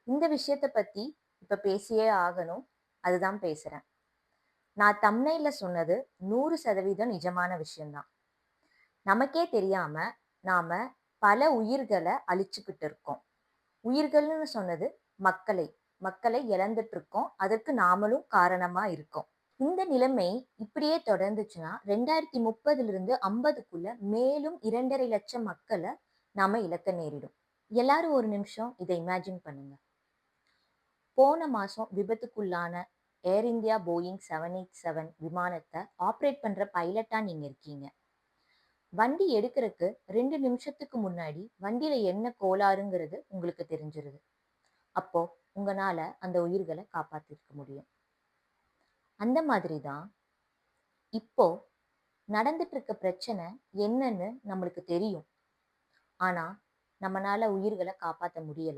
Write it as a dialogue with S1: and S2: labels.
S1: இந்த விஷயத்த பத்தி இப்ப பேசியே ஆகணும். அதுதான் பேசுறேன். நான் தம்ப்நெயில்ல சொன்னது 100% நிஜமான விஷயம் தான். நமக்கே தெரியாம நாம பல உயிர்கள அழிச்சுக்கிட்டு இருக்கோம். உயிர்கள்னு சொன்னது மக்களை. மக்களை இழந்துட்டு இருக்கோம். அதற்கு நாமளும் காரணமா இருக்கோம். இந்த நிலைமை இப்படியே தொடர்ந்துச்சுன்னா 2030லிருந்து 50க்குள்ள மேலும் 2.5 லட்சம் மக்கள நாம இழக்க நேரிடும். எல்லாரும் ஒரு நிமிஷம் இத இமேஜின் பண்ணுங்க. போன மாசம் விபத்துக்குள்ளான ஏர் இந்தியா போயிங் 787 விமானத்த ஆப்ரேட் பண்ற பைலட்டா நீங்க இருக்கீங்க. வண்டி எடுக்கறக்கு 2 நிமிஷத்துக்கு முன்னாடி வண்டியில என்ன கோளாறுங்கிறது உங்களுக்கு தெரிஞ்சிருது. அப்போ உங்கனால அந்த உயிர்கள காப்பாத்திருக்க முடியும். அந்த மாதிரி தான் இப்போ நடந்துட்டு இருக்க பிரச்சனை என்னன்னு நம்மளுக்கு தெரியும். ஆனா நம்மனால உயிர்கள காப்பாத்த முடியல.